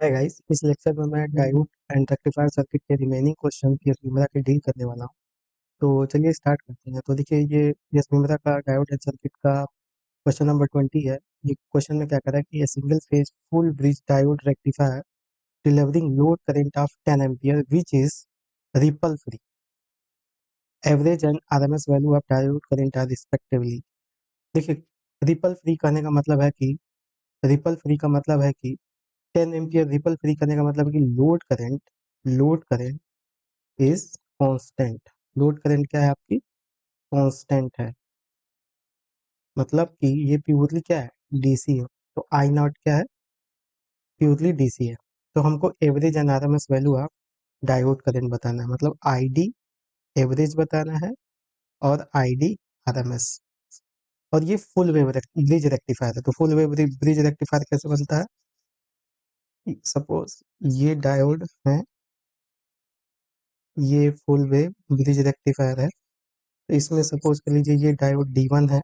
है गाइस, इस लेक्चर में मैं डायोड एंड रेक्टिफायर सर्किट के रिमेनिंग क्वेश्चन की विमरा के डील करने वाला हूँ। तो चलिए स्टार्ट करते हैं। तो देखिए, ये विमरा का डायोड एंड सर्किट का क्वेश्चन नंबर 20 है। ये क्वेश्चन में क्या करा है कि a single phase full bridge diode rectifier delivering load current of 10 ampere which is ripple free, average and RMS value of diode current are respectively. देखिए, ripple free कहने का मतलब है कि रिपल फ्री का मतलब है कि 10 एम्पियर रिपल फ्री करने का मतलब है कि load current is constant. Load current क्या है आपकी? कांस्टेंट है। मतलब कि ये प्योरली क्या है? डीसी है। तो आई नॉट क्या है? प्योरली डीसी है। तो हमको average and RMS value of diode current बताना है, मतलब आईडी एवरेज बताना है और आईडी आरएमएस। और ये फुल वेव ब्रिज रेक्टिफायर है। तो फुल वेव ब्रिज रेक्टिफायर कैसे बनता है? सपोज ये डायोड है, ये फुल वेव ब्रिज रेक्टिफायर है। तो इसमें सपोज कर लीजिए ये डायोड D1 है,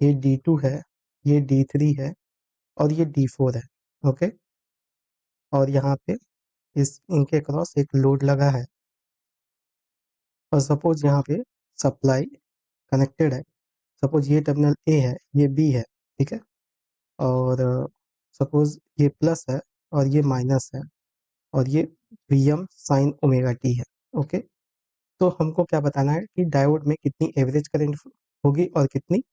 ये D2 है, ये D3 है और ये D4 है। ओके, और यहाँ पे इस इनके क्रॉस एक लोड लगा है और सपोज यहाँ पे सप्लाई कनेक्टेड है। सपोज ये टर्मिनल ए है, ये बी है, ठीक है। और सपोज ये प्लस है और ये माइनस है और ये Vm साइन ओमेगा टी है। ओके, तो हमको क्या बताना है कि डायोड में कितनी एवरेज करंट होगी और कितनी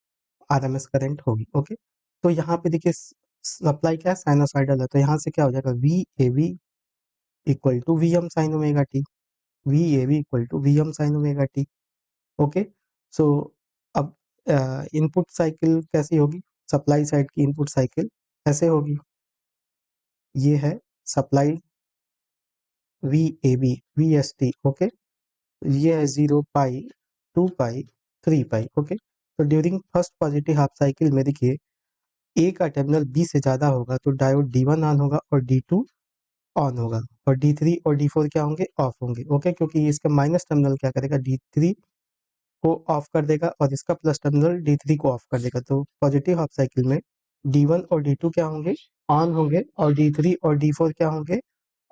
आरएमएस करंट होगी। ओके, तो यहाँ पे देखिए सप्लाई क्या है? साइनोसाइडल है। तो यहाँ से क्या हो जाएगा? V A B equal to V M sine omega T. V A B equal to V M sine omega T. Okay, so अब इनपुट साइकिल कैसी होगी? सप्लाई साइड की इनपुट साइकिल ऐसे होगी। ये है supply V A B V S T. Okay, ये है 0 पाई 2 पाई 3 पाई। ओके, तो during first positive half cycle में देखिए ए का टर्मिनल बी से ज्यादा होगा तो डायोड D1 ऑन होगा और D2 ऑन होगा और D3 और D4 क्या होंगे? ऑफ होंगे। ओके, क्योंकि इसका माइनस टर्मिनल क्या करेगा? D3 को ऑफ कर देगा और इसका प्लस टर्मिनल D3 को ऑफ कर देगा। तो पॉजिटिव हाफ साइकिल में D1 और D2 क्या होंगे? ऑन होंगे और D3 और D4 क्या होंगे?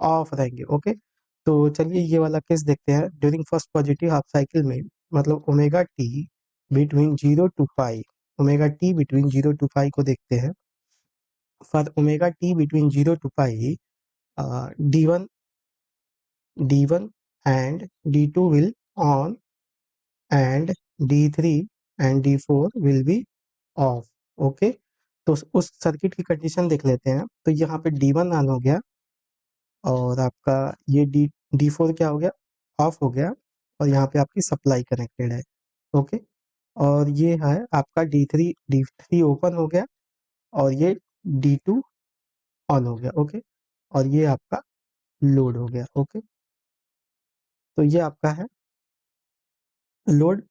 ऑफ रहेंगे। ओके, तो चलिए ये वाला केस देखते हैं। During first positive half cycle में मतलब omega T between 0 to pi, omega T between 0 to पाई को देखते हैं। For omega T between 0 to pi, D1 and D2 will on and D3 and D4 will be off। Okay, तो उस circuit की condition देख लेते हैं। तो यहाँ पे D1 ऑन हो गया और आपका ये D4 क्या हो गया? ऑफ हो गया और यहाँ पे आपकी सप्लाई कनेक्टेड है। ओके, और ये है आपका D3 ओपन हो गया और ये D2 ऑन हो गया। ओके, और ये आपका लोड हो गया। ओके, तो ये आपका है load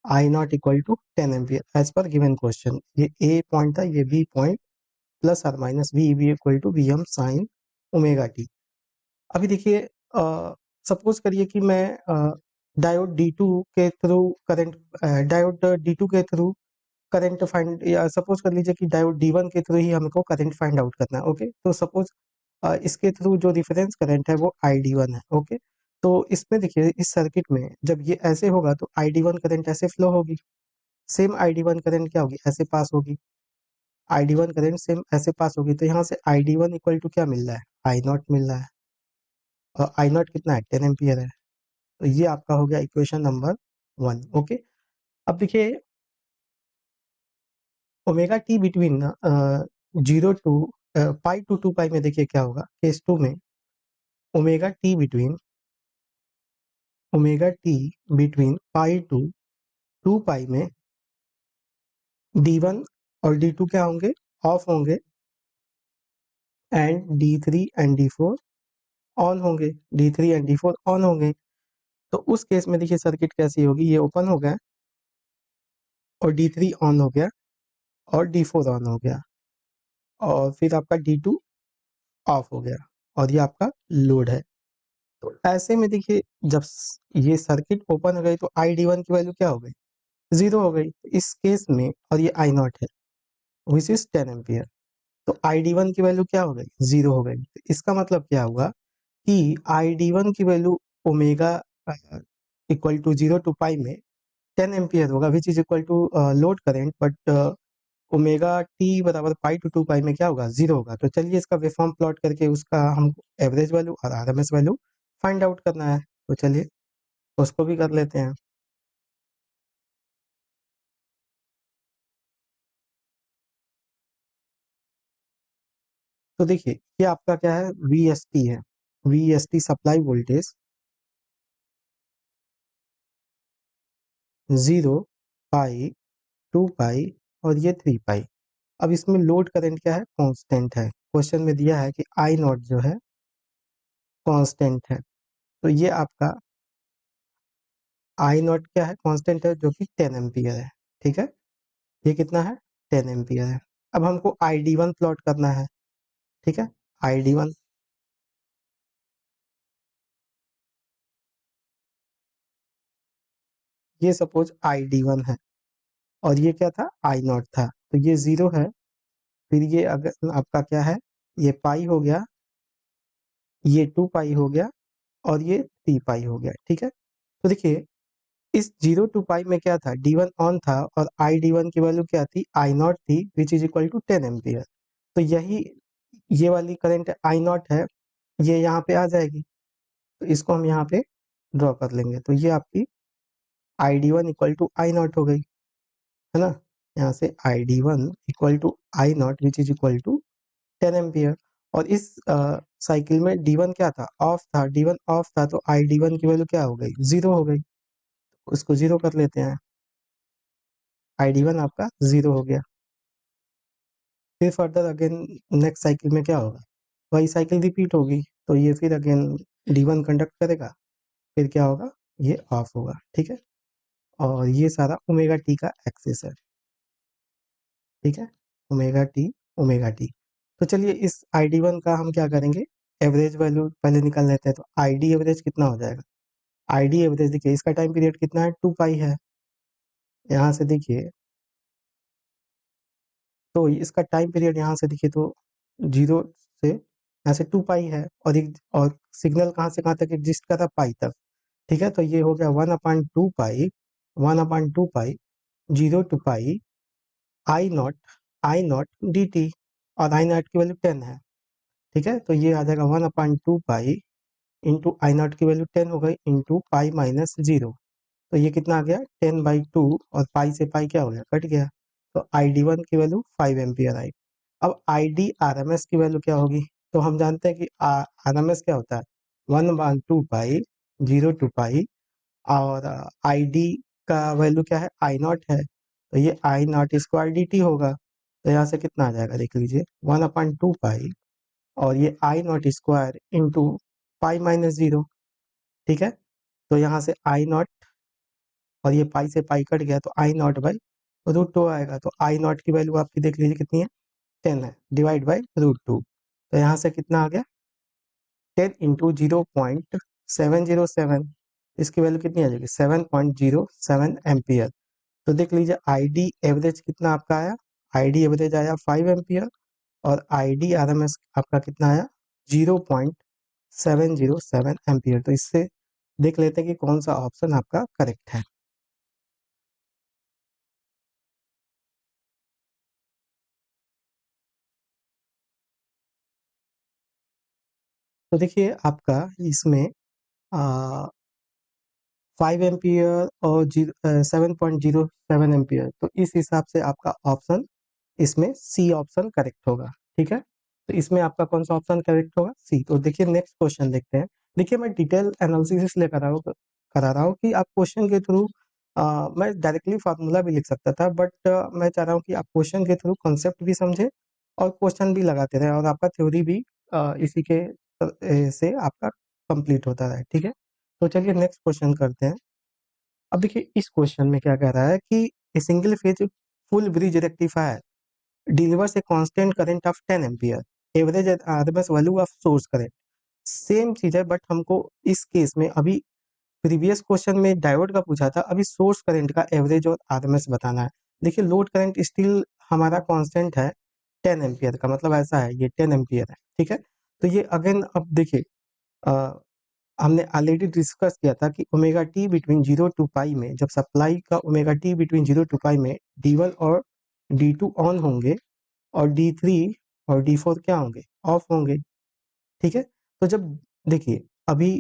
I not equal to 10 ampere as per given question. ये ए पॉइंट था, ये बी पॉइंट, प्लस और minus V B equal to V M sine omega T. अभी देखिए, सपोज करिए कि मैं डायोड D2 के थ्रू करंट डायोड D2 के थ्रू करंट फाइंड, या सपोज कर लीजिए कि डायोड D1 के थ्रू ही हमको करंट फाइंड आउट करना है। ओके, तो सपोज इसके थ्रू जो रिफरेंस करंट है वो ID1 है। ओके, तो इसमें देखिए इस सर्किट में जब ये ऐसे होगा तो ID1 करंट ऐसे फ्लो होगी, सेम ID1 करंट क्या होगी? ऐसे पास होगी। ID1 करंट सेम ऐसे पास होगी, तो यहाँ से ID1 इक्वल टू क्या मिल रहा है? आई नॉट मिल रहा है और आई नॉट कितना है? 10 एम्पियर है। तो ये आपका हो गया इक्वेशन नंबर 1। ओके, अब देखिए omega T between 0 to pi में देखिए क्या होगा केस 2 में। Omega T between pi to 2 pi में D1 और D2 क्या होंगे? ऑफ होंगे and D3 and D4 on होंगे। D3 एंड D4 ऑन होंगे। तो उस केस में देखिए सर्किट कैसी होगी? ये ओपन हो गया और D3 ऑन हो गया और D4 ऑन हो गया और फिर आपका D2 ऑफ हो गया और ये आपका लोड है। तो ऐसे में देखिए जब ये सर्किट ओपन हो गई तो ID1 की वैल्यू क्या हो गई? 0 हो गई। तो इस केस में और ये I0 है विच इज 10 एम्पियर। तो ID1 की वैल्यू क्या हो गई, 0 हो गई। तो इसका मतलब क्या हुआ कि ID1 की value omega equal to 0 to pi में 10 एम्पियर होगा, which is equal to load current, but omega T बराबर पाई टू 2 पाई में क्या होगा, 0 होगा। तो चलिए इसका वेवफॉर्म प्लॉट करके उसका हम एवरेज वैल्यू और आरएमएस वैल्यू फाइंड आउट करना है। तो चलिए उसको भी कर लेते हैं। तो देखिए ये आपका क्या है, VST है, VST सप्लाई वोल्टेज 0, पाई, 2 पाई और ये 3 पाई। अब इसमें लोड करंट क्या है, कांस्टेंट है। क्वेश्चन में दिया है कि आई नॉट जो है कांस्टेंट है। तो ये आपका आई नॉट क्या है, कांस्टेंट है, जो कि 10 एम्पियर है। ठीक है, ये कितना है, 10 एम्पियर है। अब हमको ID1 प्लॉट करना है। ठीक है, ID1, ये सपोज ID1 है और ये क्या था, आई नॉट था। तो ये 0 है, फिर ये अगर आपका क्या है, ये पाई हो गया, ये 2 पाई हो गया और ये 3 पाई हो गया। ठीक है, तो देखिए इस 0 टू पाई में क्या था, D1 ऑन था और ID1 की वैल्यू क्या थी, आई नॉट थी, which is equal to 10 ampere. तो यही ये वाली करंट आई नॉट है, ये यहाँ पे आ जाएगी। तो इसको हम यहाँ पे ड्रॉ कर लेंगे। तो ये आपकी ID1 equal to I not हो गई, है ना। यहाँ से ID1 equal to I not which is equal to 10 ampere. और इस साइकिल में D1 क्या था, ऑफ था, D1 ऑफ था, तो ID1 की वैल्यू क्या हो गई, 0 हो गई। उसको 0 कर लेते हैं, ID1 आपका 0 हो गया। फिर फर्दर अगेन नेक्स्ट साइकिल में क्या होगा, वही साइकिल रिपीट होगी। तो ये फिर अगेन D1 कंडक्ट करेगा, फिर क्या होगा, ये ऑफ होगा। ठीक है, और ये सारा ओमेगा टी का एक्सेस है। ठीक है, ओमेगा टी, ओमेगा टी। तो चलिए इस ID1 का हम क्या करेंगे, एवरेज वैल्यू पहले निकाल लेते हैं। तो ID एवरेज कितना हो जाएगा, ID एवरेज देखिए इसका टाइम पीरियड कितना है, 2 पाई है। यहाँ से देखिए, तो इसका टाइम पीरियड यहाँ से देखिए तो 0 से यहाँ से 2 पाई है, और एक और सिग्नल कहाँ तक एग्जिस्ट कर रहा है, पाई तक। ठीक है, तो ये हो गया 1/2 pi, 1/2 pi 0 to pi I naught D T, और आई नॉट की वैल्यू 10 है। ठीक है, तो ये आ जाएगा 1/2 पाई इंटू आई नॉट की वैल्यू 10 हो गई, इंटू पाई माइनस 0। तो ये कितना आ गया, 10/2, और पाई से पाई क्या हो गया, कट गया। तो ID1 की वैल्यू 5 एम्पियर आई। अब ID RMS की वैल्यू क्या होगी, तो हम जानते हैं कि RMS क्या होता है, 1/2 पाई 0 टू पाई, और ID का वैल्यू क्या है, आई नॉट है, तो ये I not square D T होगा। तो यहाँ से कितना आ जाएगा, देख लीजिए 1/2 पाई और ये I not square into pi minus 0। ठीक है, तो यहाँ से आई नॉट, और ये पाई से पाई कट गया, तो आई नॉट बाई √2 आएगा। तो आई नॉट की वैल्यू आपकी देख लीजिए कितनी है, 10 है, डिवाइड बाई √2। तो यहाँ से कितना आ गया, 10 इंटू 0.707, इसकी वैल्यू कितनी आ जाएगी, 7.07 एम्पियर। तो देख लीजिए ID एवरेज कितना आपका आया, ID एवरेज आया 5 एम्पियर, और ID RMS आपका कितना आया, 0.707 एम्पियर। तो इससे देख लेते हैं कि कौन सा ऑप्शन आपका करेक्ट है। तो देखिए आपका इसमें 5 एम्पियर और 7.07 एम्पियर, तो इस हिसाब से आपका ऑप्शन इसमें सी ऑप्शन करेक्ट होगा। ठीक है, तो इसमें आपका कौन सा ऑप्शन करेक्ट होगा, सी। तो देखिए नेक्स्ट क्वेश्चन देखते हैं। देखिए मैं डिटेल एनालिसिस लेकर करा रहा हूँ कि आप क्वेश्चन के थ्रू, मैं डायरेक्टली फार्मूला भी लिख सकता था, बट मैं चाह रहा हूँ कि आप क्वेश्चन के थ्रू कॉन्सेप्ट भी समझे और क्वेश्चन भी लगाते रहे, और आपका थ्योरी भी इसी के से आपका कंप्लीट होता रहे। ठीक है, तो चलिए नेक्स्ट क्वेश्चन करते हैं। अब देखिए इस क्वेश्चन में क्या कह रहा है कि a single phase full bridge rectifier delivers a constant current of 10 ampere, average RMS value of source current. Same चीज है, बट हमको इस केस में अभी प्रीवियस क्वेश्चन में डायोड का पूछा था, अभी सोर्स करंट का एवरेज और आरएमएस बताना है। देखिए लोड करंट स्टिल हमारा कांस्टेंट है, 10 एम्पियर का मतलब ऐसा है, ये 10 एम्पियर है, ठीक है। तो ये अगेन अब देखिए, हमने ऑलरेडी डिस्कस किया था कि omega T between 0 to pi में, जब सप्लाई का omega T between 0 to pi में D1 और D2 ऑन होंगे और D3 और D4 क्या होंगे, ऑफ होंगे, ठीक है। तो जब देखिए, अभी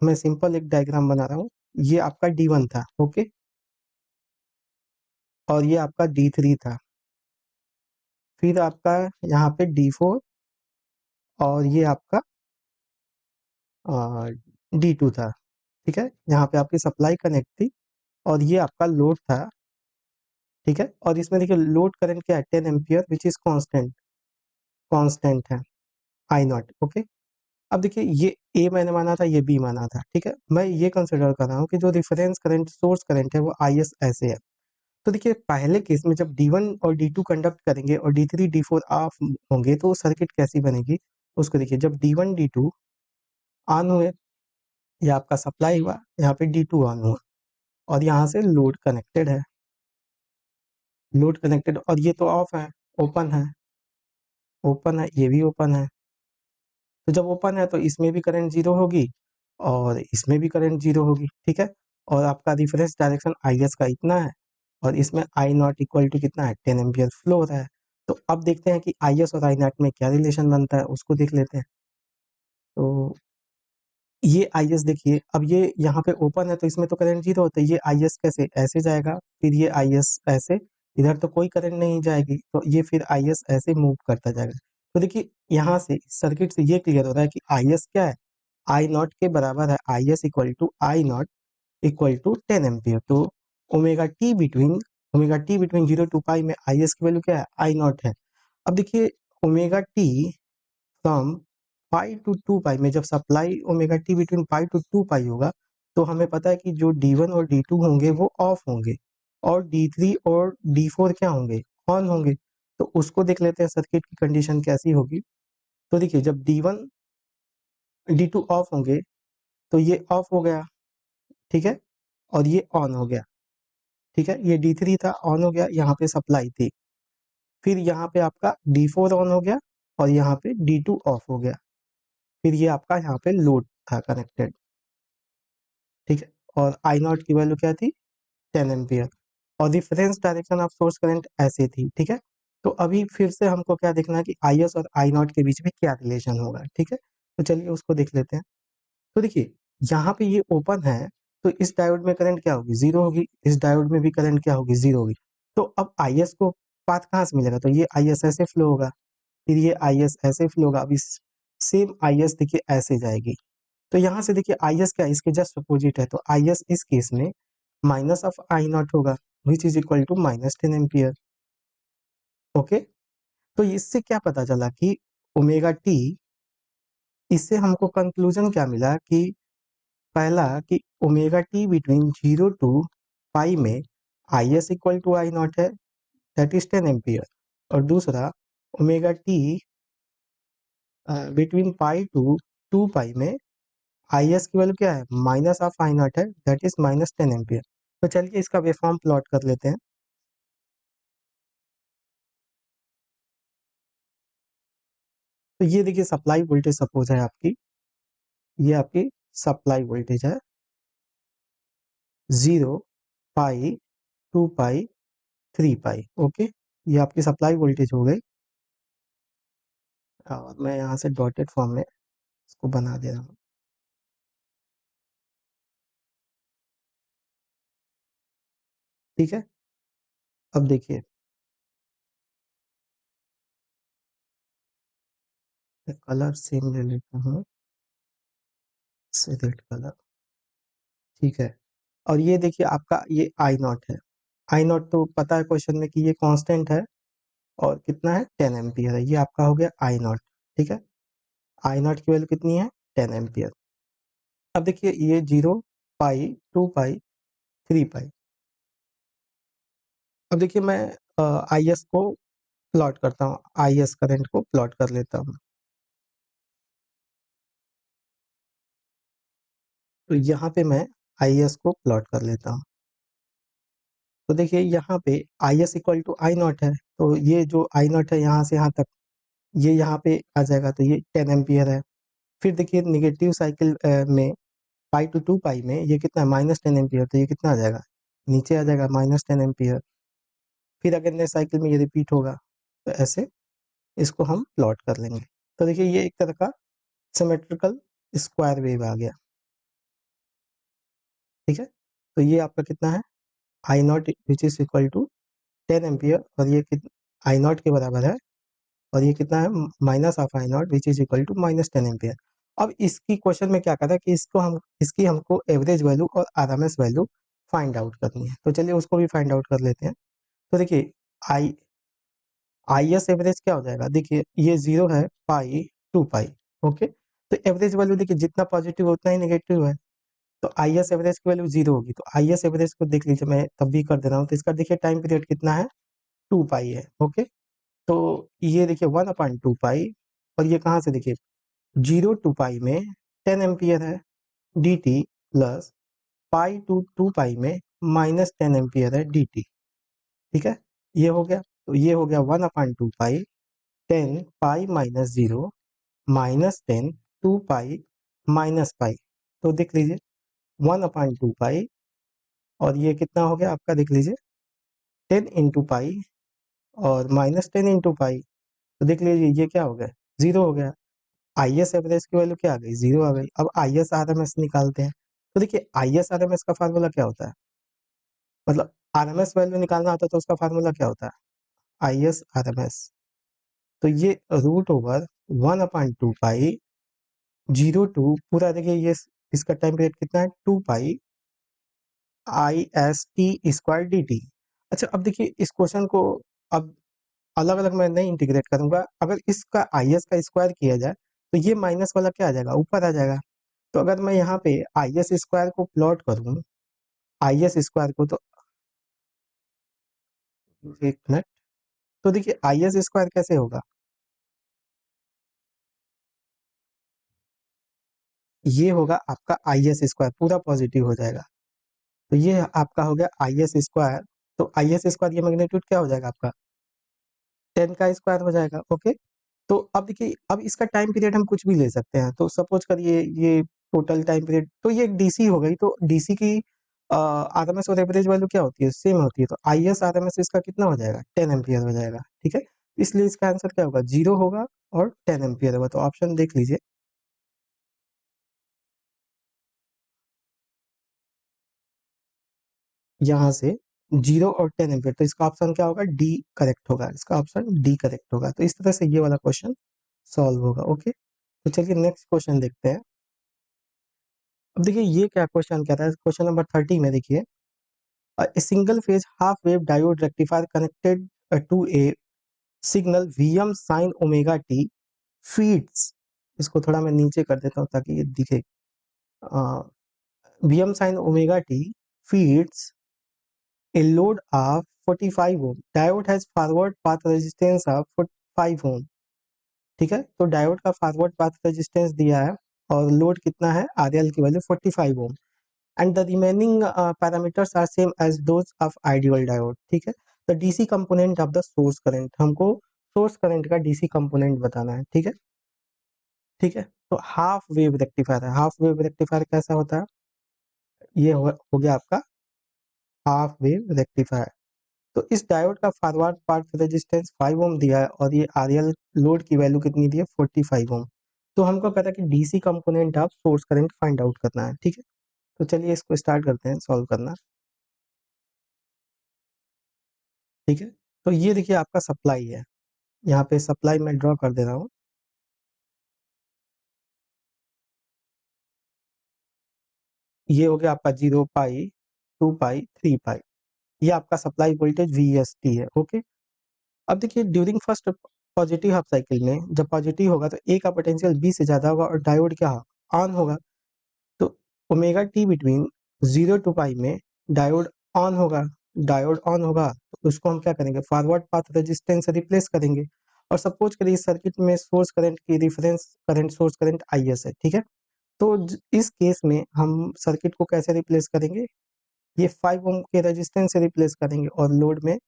मैं सिंपल एक डायग्राम बना रहा हूँ, ये आपका D1 था, ओके, और ये आपका D3 था, फिर आपका यहाँ पे D4 और ये आपका D2 था, ठीक है। यहाँ पे आपकी सप्लाई कनेक्ट थी और ये आपका लोड था, ठीक है। और इसमें देखिए लोड करंट क्या है, 10 ampere which is constant, constant है, आई नॉट, ओके। अब देखिए ये ए मैंने माना था, ये बी माना था, ठीक है। मैं ये कंसिडर कर रहा हूँ कि जो रिफरेंस करंट, सोर्स करंट है, वो आई एस ऐसे है। तो देखिए पहले केस में जब D1 और D2 कंडक्ट करेंगे और D3 D4 ऑफ होंगे तो सर्किट कैसी बनेगी, उसको देखिए, जब D1 D2 ऑन हुए, ये आपका सप्लाई हुआ, यहाँ पे D2 ऑन हुआ और यहाँ से लोड कनेक्टेड है, लोड कनेक्टेड, और ये तो ऑफ है, ओपन है, ओपन है, ये भी ओपन है। तो जब ओपन है तो इसमें भी करंट जीरो होगी और इसमें भी करंट जीरो होगी, ठीक है। और आपका रिफरेंस डायरेक्शन आई एस का इतना है और इसमें आई नॉट इक्वल टू कितना है, 10 एम्पियर फ्लो हो रहा है। तो अब देखते हैं कि आई एस और आई नॉट में क्या रिलेशन बनता है, उसको देख लेते हैं। तो ये आई एस देखिए, अब ये यहाँ पे ओपन है तो इसमें तो करंट जीरो होता है, ये आई एस कैसे ऐसे जाएगा, फिर ये आई एस ऐसे, इधर तो कोई करंट नहीं जाएगी, तो ये फिर आई एस ऐसे मूव करता जाएगा। तो देखिए यहाँ से सर्किट से ये क्लियर हो रहा है कि आई एस क्या है, आई नॉट के बराबर है, I S equal to I not equal to 10 ampere. तो omega T between, omega T between 0 to pi में आई एस की वैल्यू क्या है, आई नॉट है। अब देखिए omega T from pi to 2 pi में, जब supply omega T between pi to 2 pi होगा, तो हमें पता है कि जो D1 और D2 होंगे वो ऑफ होंगे और D3 और D4 क्या होंगे, ऑन होंगे। तो उसको देख लेते हैं सर्किट की कंडीशन कैसी होगी। तो देखिए जब D1 D2 ऑफ होंगे तो ये ऑफ हो गया, ठीक है, और ये ऑन हो गया, ठीक है। ये D3 था, ऑन हो गया, यहाँ पे सप्लाई थी, फिर यहाँ पे आपका D4 ऑन हो गया और यहाँ पे D2 ऑफ हो गया, फिर ये आपका यहाँ पे लोड था कनेक्टेड, ठीक है। और आई नॉट की वैल्यू क्या थी, 10 एम्पियर, और reference direction of source current ऐसे थी, ठीक है। तो अभी फिर से हमको क्या देखना है कि आई एस और आई नॉट के बीच में क्या रिलेशन होगा, ठीक है। तो चलिए उसको देख लेते हैं। तो देखिए यहाँ पे ये ओपन है, तो इस डायोड में करंट क्या होगी, जीरो होगी, इस डायोड में भी करंट क्या होगी, जीरो होगी। तो अब आई एस को पाथ कहाँ से मिलेगा, तो ये आई एस ऐसे फ्लो होगा, फिर ये आई एस ऐसे फ्लो होगा, अब इस सेम आई एस देखिए ऐसे जाएगी। तो यहाँ से देखिए आई एस क्या है, इसके जस्ट अपोजिट है, तो आई एस इस केस में माइनस ऑफ आई नॉट होगा which is equal to -10 ampere, okay. तो इससे क्या पता चला कि ओमेगा टी, इससे हमको कंक्लूजन क्या मिला कि पहला कि omega T between 0 to pi में I S equal to I naught है, दैट इज 10 एम्पियर। और दूसरा omega T between pi to 2 pi में आई एस की वैल्यू क्या है, माइनस ऑफ आई नॉट है, दैट इज -10 एम्पियर। तो चलिए इसका वेवफॉर्म प्लॉट कर लेते हैं। तो ये देखिए सप्लाई वोल्टेज सपोज है आपकी, ये आपकी सप्लाई वोल्टेज है 0 पाई 2 पाई 3 पाई, ओके। ये आपकी सप्लाई वोल्टेज हो गई और मैं यहाँ से डॉटेड फॉर्म में इसको बना दे रहा हूँ, ठीक है। अब देखिए कलर सेम ले लेता हूँ, से रेड कलर, ठीक है। और ये देखिए आपका ये आई नॉट है, आई नॉट तो पता है क्वेश्चन में कि ये कांस्टेंट है और कितना है, 10 एम्पियर है, ये आपका हो गया आई नॉट, ठीक है। आई नॉट की वैल्यू कितनी है, 10 एम्पियर। अब देखिए ये 0 पाई 2 पाई 3 पाई। अब देखिए मैं आई एस को प्लॉट करता हूँ, आई एस करंट को प्लॉट कर लेता हूँ। तो यहाँ पे मैं आई एस को प्लॉट कर लेता हूँ। तो देखिए यहाँ पे I S equal to I naught है, तो ये जो आई नॉट है यहाँ से यहाँ तक ये यहाँ पे आ जाएगा, तो ये 10 एम्पियर है। फिर देखिए नेगेटिव साइकिल में पाई टू 2 पाई में ये कितना है -10 एम्पियर, तो ये कितना आ जाएगा, नीचे आ जाएगा -10 एम्पियर। फिर अगर नेक्स्ट साइकिल में ये रिपीट होगा, तो ऐसे इसको हम प्लॉट कर लेंगे। तो देखिए ये एक तरह का सिमेट्रिकल स्क्वायर वेव आ गया, ठीक है। तो ये आपका कितना है, I not which is equal to 10 ampere, और ये आई नॉट के बराबर है, और ये कितना है minus of I not which is equal to -10 ampere. अब इसकी क्वेश्चन में क्या करा कि इसकी हमको एवरेज वैल्यू और आरएमएस वैल्यू फाइंड आउट करनी है, तो चलिए उसको भी फाइंड आउट कर लेते हैं। तो देखिए आई आई एस एवरेज क्या हो जाएगा, देखिए ये 0 है, पाई 2 पाई, ओके। तो एवरेज वैल्यू देखिए जितना पॉजिटिव उतना ही नेगेटिव है, तो आई एस एवरेज की वैल्यू 0 होगी, तो आई एस एवरेज को देख लीजिए, मैं तब भी कर दे रहा हूँ। तो इसका देखिए टाइम पीरियड कितना है, 2 पाई है, ओके। तो ये देखिए 1/2 पाई, और ये कहाँ से देखिए 0 टू पाई में 10 एम्पियर है, d t plus pi to 2 pi में -10 एम्पियर है डी टी, ठीक है। ये हो गया, तो ये हो गया 1/2 पाई 10 पाई -0 -10 2 पाई माइनस पाई। तो देख लीजिए 1/2 पाई, और ये कितना हो गया आपका, देख लीजिए 10 इंटू पाई और -10 इंटू पाई। तो देख लीजिए ये क्या हो गया, 0 हो गया। आई एस एवरेज की वैल्यू क्या आ गई, 0 आ गई। अब I S R M S निकालते हैं। तो देखिए I S R M S का फार्मूला क्या होता है, मतलब आर एम एस वैल्यू निकालना होता है तो उसका फार्मूला क्या होता है, I S R M S. तो ये √ओवर 1/2 पाई 0 टू पूरा, देखिए ये इसका टाइम पीरियड कितना है, 2 pi I S T square D T. अच्छा अब देखिए इस क्वेश्चन को अब अलग अलग मैं नहीं इंटीग्रेट करूंगा, अगर इसका आई एस का स्क्वायर किया जाए तो ये माइनस वाला क्या आ जाएगा, ऊपर आ जाएगा। तो अगर मैं यहाँ पे आई एस स्क्वायर को प्लॉट करूँ, आई एस स्क्वायर को, तो एक मिनट, तो देखिए आई एस स्क्वायर कैसे होगा, ये होगा आपका आई एस स्क्वायर, पूरा पॉजिटिव हो जाएगा। तो ये आपका हो गया आई एस स्क्वायर। तो आई एस स्क्वायर ये मैग्नीट्यूड क्या हो जाएगा आपका, 10 का स्क्वायर हो जाएगा, ओके। तो अब देखिए अब इसका टाइम पीरियड हम कुछ भी ले सकते हैं, तो सपोज करिए ये टोटल टाइम पीरियड, तो ये एक डीसी हो गई, तो डीसी की आरएमएस और एवरेज वैल्यू क्या होती है, सेम होती है। तो आई एस आरएमएस इसका कितना हो जाएगा, 10 एम्पियर हो जाएगा, ठीक है। इसलिए इसका आंसर क्या होगा, 0 होगा और 10 एम्पियर होगा। तो ऑप्शन देख लीजिए, यहाँ से 0 और 10 एम्पियर, तो इसका ऑप्शन क्या होगा, डी करेक्ट होगा, इसका ऑप्शन डी करेक्ट होगा। तो इस तरह से ये वाला क्वेश्चन सॉल्व होगा, ओके। तो चलिए नेक्स्ट क्वेश्चन देखते हैं। अब देखिए ये क्या क्वेश्चन कहता है, क्वेश्चन नंबर 30 में देखिए, a single phase half wave diode rectifier connected to a signal Vm sin omega t feeds, इसको थोड़ा मैं नीचे कर देता हूँ ताकि ये दिखे, Vm sin omega t feeds a load of 45 ohm, diode has forward path resistance of 5 ohm, ठीक है। तो डायोड का फॉरवर्ड पाथ रेजिस्टेंस दिया है, और लोड कितना है, आर एल की value 45 ohm, and the remaining parameters are same as those of ideal diode, ठीक है। The DC component of the source current, हमको सोर्स करंट का डीसी कंपोनेंट बताना है, ठीक है। ठीक है, तो हाफ वेव रेक्टिफायर है, हाफ वेव रेक्टिफायर कैसा होता है, ये हो गया आपका हाफ वेव रेक्टिफायर। तो इस डायोड का फॉरवर्ड पाथ रेजिस्टेंस 5 ओम दिया है, और ये आरएल लोड की वैल्यू कितनी दी है, 45 ओम। तो हमको कहता है कि DC component of source current find out करना है, ठीक है। तो चलिए इसको स्टार्ट करते हैं सॉल्व करना, ठीक है। तो ये देखिए आपका सप्लाई है, यहाँ पे सप्लाई मैं ड्रॉ कर दे रहा हूँ। ये हो गया आपका 0 पाई 2 पाई 3 पाई, ये आपका supply voltage V S T है, ओके। अब देखिए during first positive half cycle में जब पॉजिटिव होगा तो ए का पोटेंशियल बी से ज्यादा होगा, और डायोड क्या ऑन होगा। तो omega T between 0 to pi में डायोड ऑन होगा, डायोड ऑन होगा तो उसको हम क्या करेंगे, फॉरवर्ड पाथ रेजिस्टेंस से रिप्लेस करेंगे। और सपोज करिए इस सर्किट में सोर्स करंट की reference current source current I S है, ठीक है। तो इस केस में हम सर्किट को कैसे रिप्लेस करेंगे, ये 5 ओम के रेजिस्टेंस से रिप्लेस करेंगे और लोड में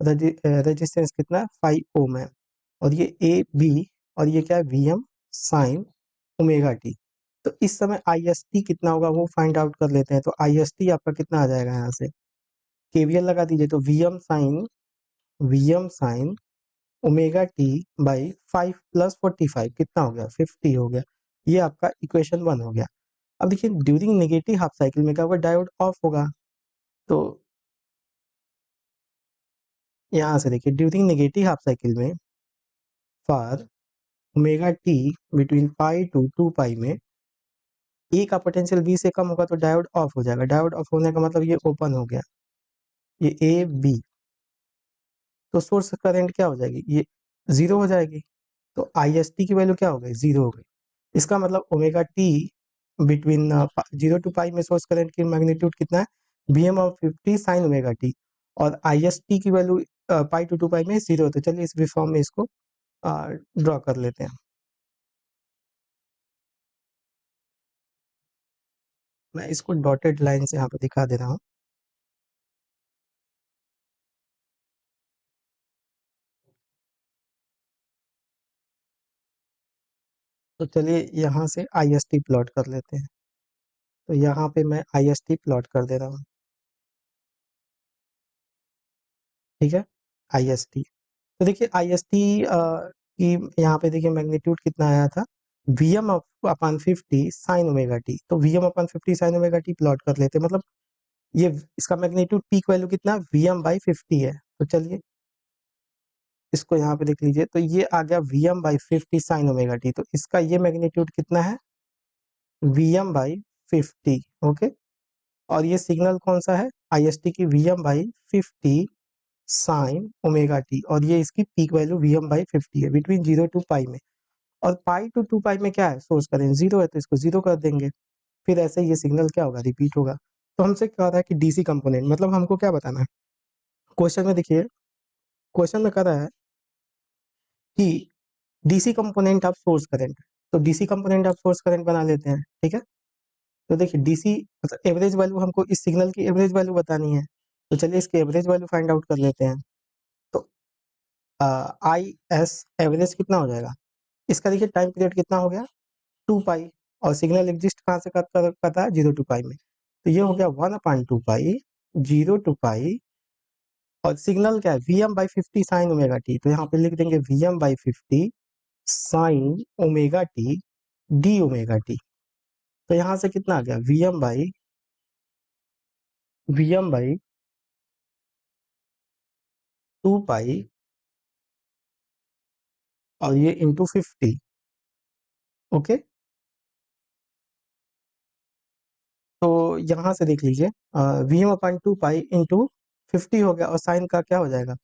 रेजिस्टेंस कितना है 5 ओम है। और ये ए बी और ये क्या है V M sine omega T. तो इस समय आई एस टी कितना होगा वो फाइंड आउट कर लेते हैं। तो आई एस टी आपका कितना आ जाएगा, यहाँ से केवीएल लगा दीजिए। तो V M sine omega t by 5 + 45 कितना हो गया 50 हो गया। ये आपका इक्वेशन 1 हो गया। अब देखिए ड्यूरिंग नेगेटिव हाफ साइकिल में क्या होगा, डायोड ऑफ होगा। तो यहाँ से देखिए ड्यूरिंग नेगेटिव हाफ साइकिल में for omega T between pi to 2 pi में ए का पोटेंशियल बी से कम होगा तो डायोड ऑफ हो जाएगा। डायोड ऑफ होने का मतलब ये ओपन हो गया, ये ए बी। तो सोर्स करंट क्या हो जाएगी, ये जीरो हो जाएगी। तो आई एस टी की वैल्यू क्या हो गई, जीरो हो गई। इसका मतलब omega T between 0 to pi में सोर्स करंट की मैग्नीट्यूड कितना है, V M of 50 sine omega t. और आई एस टी की वैल्यू पाई टू 2 पाई में जीरो। तो चलिए इस फॉर्म में इसको ड्रॉ कर लेते हैं। मैं इसको डॉटेड लाइन से यहाँ पे दिखा दे रहा हूँ। तो चलिए यहाँ से आई एस टी प्लॉट कर लेते हैं। तो यहाँ पे मैं आई एस टी प्लॉट कर दे रहा हूँ, ठीक है। आई एस टी, तो देखिए आई एस टी की यहाँ पे देखिए मैग्नीट्यूड कितना आया था, V M upon 50 sine omega T. तो V M upon 50 sine omega T plot कर लेते हैं। मतलब ये इसका मैग्नीट्यूड पीक वैल्यू कितना वी एम बाई 50 है। तो चलिए इसको यहाँ पे देख लीजिए। तो ये आ गया V M by 50 sine omega T. तो इसका ये मैग्नीट्यूड कितना है, वी एम बाई 50। ओके, और ये सिग्नल कौन सा है, आई एस टी की V M by 50 sine omega t. और ये इसकी peak value V M by 50 है बिटवीन 0 to पाई में। और पाई टू 2 पाई में क्या है, सोर्स करेंट जीरो है तो इसको जीरो कर देंगे। फिर ऐसे ये सिग्नल क्या होगा, रिपीट होगा। तो हमसे कह रहा है कि डीसी कंपोनेंट, मतलब हमको क्या बताना है क्वेश्चन में। देखिए क्वेश्चन में कह रहा है कि DC component of source current. तो DC component of source current बना लेते हैं, ठीक है। तो देखिए डीसी मतलब एवरेज वैल्यू, हमको इस सिग्नल की एवरेज वैल्यू बतानी है। तो चलिए इसकी एवरेज वैल्यू फाइंड आउट कर लेते हैं। तो आई एस एवरेज कितना हो जाएगा, इसका देखिए टाइम पीरियड कितना हो गया 2 पाई। और सिग्नल एग्जिस्ट कहाँ से करता है 0 to पाई में। तो ये हो गया 1/2 पाई 0 to पाई। और सिग्नल क्या है V M by 50 sine omega T. तो यहाँ पे लिख देंगे V M by 50 sine omega t d omega T. तो यहाँ से कितना आ गया वी एम बाई 2 पाई और ये इंटू 50। ओके, तो यहाँ से देख लीजिए V M upon 2 pi into 50 हो गया। और साइन का क्या हो जाएगा,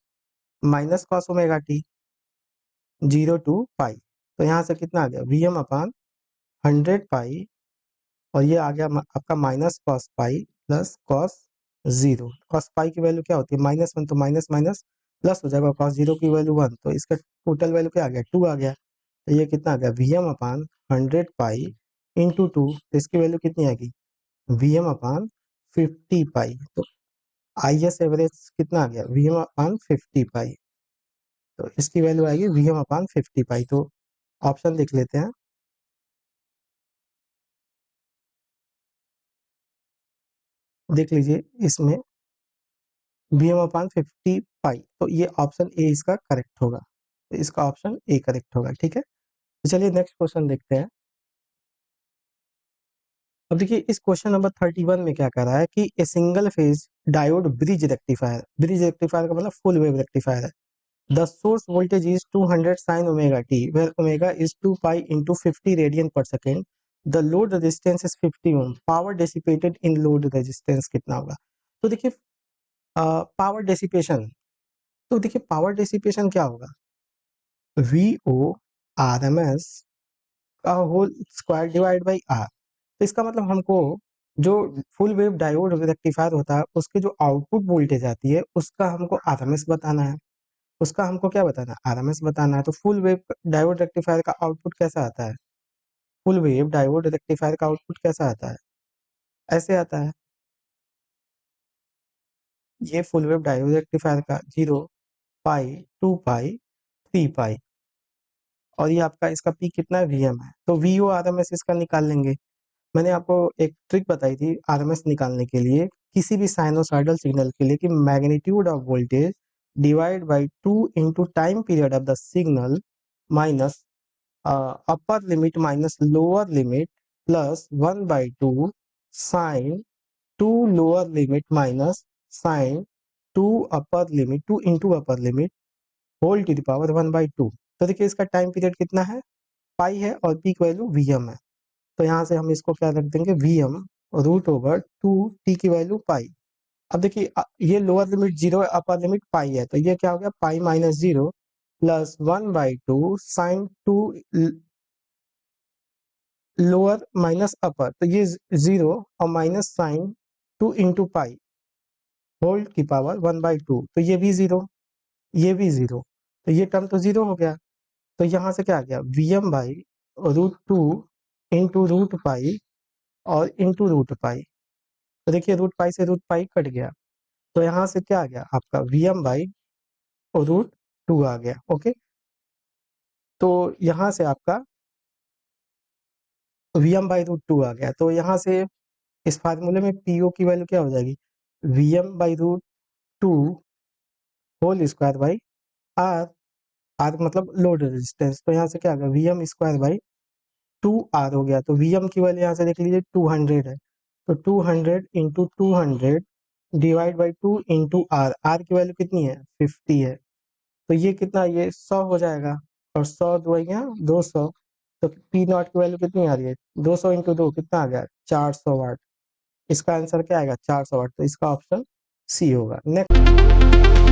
minus cos omega t 0 to pi. तो यहाँ से कितना आ गया वी एम अपॉन 100 पाई। और ये आ गया आपका minus cos pi plus cos zero. Cos pi की वैल्यू क्या होती है -1, तो माइनस माइनस प्लस हो जाएगा। कॉस जीरो की वैल्यू 1, तो इसका टोटल वैल्यू क्या आ गया 2 आ गया। तो ये कितना आ गया वी एम अपान 100 पाई इंटू 2। तो इसकी वैल्यू कितनी आएगी वी एम अपान 50 पाई। तो आई एस एवरेज कितना आ गया वी एम अपान 50 पाई। तो इसकी वैल्यू आएगी वी एम अपान 50 पाई। तो ऑप्शन देख लेते हैं। देख लीजिए इसमें वी एम अपान 50 पाई। तो ये ऑप्शन ए इसका करेक्ट होगा। तो इसका ऑप्शन ए करेक्ट होगा, ठीक है। तो चलिए नेक्स्ट क्वेश्चन देखते हैं। अब देखिए इस क्वेश्चन नंबर 31 में क्या कह रहा है कि a single phase diode bridge rectifier का मतलब फुल वेव रेक्टिफायर है। The source voltage is 200 sine omega T where omega is 2 pi into 50 radian per second. The load resistance is 50 ohm. Power dissipated in load resistance कितना होगा। तो देखिए power dissipation, तो देखिए power dissipation क्या होगा, V O R M S का whole square divide by R. तो इसका मतलब हमको जो फुल वेव डायोड रेक्टिफायर होता है उसके जो आउटपुट वोल्टेज आती है उसका हमको आरएमएस बताना है। उसका हमको क्या बताना है, आरएमएस बताना है। तो फुल वेव डायोड रेक्टिफायर का आउटपुट कैसा आता है, फुल वेव डायोड रेक्टिफायर का आउटपुट कैसा आता है, ऐसे आता है। ये फुल वेव डायोड रेक्टिफायर का 0 पाई 2 पाई 3 पाई, और ये आपका इसका पी कितना है, वीएम है। तो वीओ आरएमएस इसका निकाल लेंगे। मैंने आपको एक ट्रिक बताई थी आरएमएस निकालने के लिए किसी भी साइनोसॉइडल सिग्नल के लिए कि magnitude of voltage divide by 2 into time period of the signal minus upper limit minus lower limit plus 1/2 sine 2 lower limit minus sine 2 upper limit 2 into upper limit whole to the power 1/2। तो देखिए इसका time period कितना है, पाई है, और peak value VM है। तो यहाँ से हम इसको क्या रख देंगे, वीएम रूट ओवर 2 टी की वैल्यू पाई। अब देखिए ये लोअर लिमिट 0 है, अपर लिमिट पाई है, तो ये क्या हो गया, pi minus 0 plus 1/2 sine 2 lower minus upper, तो ये 0 और minus sine 2 into pi whole की पावर 1/2, तो ये भी 0, ये भी 0, तो ये टर्म तो 0 हो गया। तो यहाँ से क्या आ गया, V M by √2 into root pi और इंटू रूट पाई। तो देखिए रूट पाई से रूट पाई कट गया, तो यहाँ से क्या आ गया आपका वीएम बाई √2 आ गया। ओके, तो यहाँ से आपका वीएम बाई √2 आ गया। तो यहाँ से इस फार्मूले में पीओ की वैल्यू क्या हो जाएगी, V M by √2 whole square by R, R मतलब लोड रेजिस्टेंस। तो यहाँ से क्या आ गया, वीएम स्क्वायर बाई 2 आर हो गया। तो वीएम की वैल्यू यहाँ से देख लीजिए 200 है, तो 200 into 200 divide by 2 into R, R की वैल्यू कितनी है, 50 है। तो ये कितना, ये 100 हो जाएगा, और 100 दुइयां 200, तो पी नॉट की वैल्यू कितनी आ रही है, 200 इंटू 2 कितना आ गया, 400 वाट। इसका आंसर क्या आएगा, 400 वाट। तो इसका ऑप्शन सी होगा। नेक्स्ट